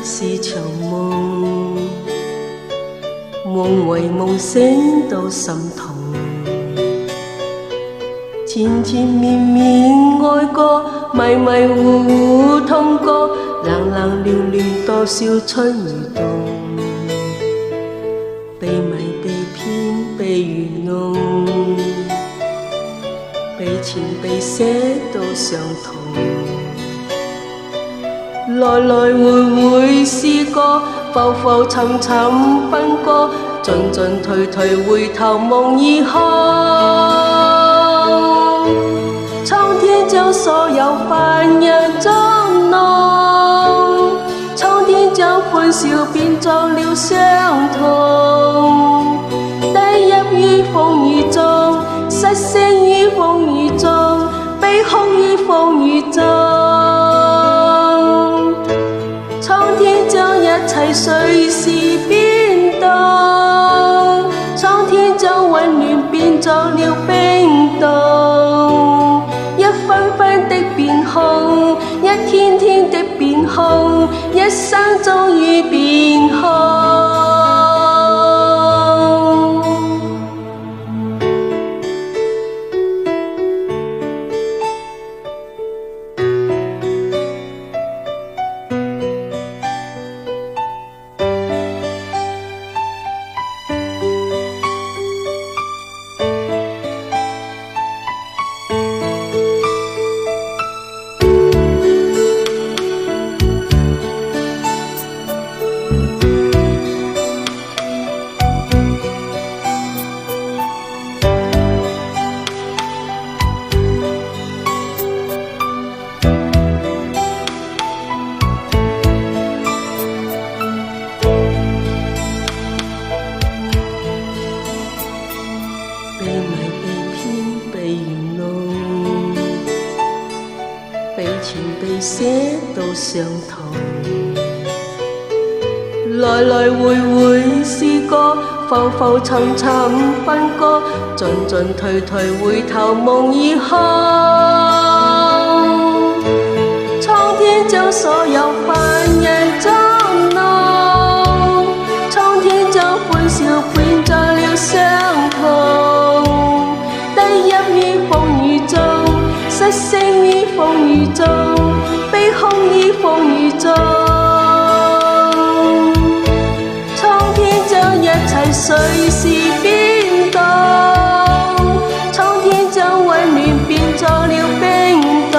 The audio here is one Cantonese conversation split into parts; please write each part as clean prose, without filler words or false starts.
是場夢，夢為夢醒到心痛，纏纏綿綿愛過，迷迷糊糊痛過，冷冷亂亂多少春與冬，被迷被騙被愚弄，被纏被捨到傷痛，來來回回試過，浮浮沉沉奔過，進進退退回頭望以後，蒼天將所有煩人捉弄，蒼天將歡笑變作了傷痛，低泣於風雨中，失聲於風雨中，悲哭於風雨中，蒼天將一切隨時變動，蒼天將溫暖變作了冰凍，一分分的變空，一天天的變空，一生終於變空。被迷被騙被愚弄，被纏被捨到傷痛，來來回回試過，浮浮沉沉奔過，進進退退回頭望以後，蒼天將所有煩人捉弄，蒼天將歡笑變作了傷痛，低泣於風雨中，失聲於風雨中，悲哭於風雨中，蒼天將一切隨時變動，蒼天將溫暖變作了冰凍，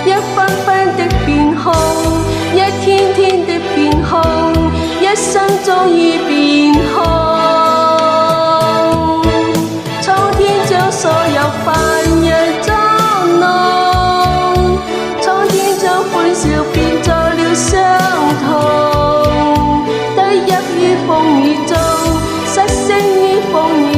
一分分的變空，一天天的變空，一生終於變空。所有煩人捉弄，蒼天將歡笑變作了傷痛，低泣於風雨中，失聲於風雨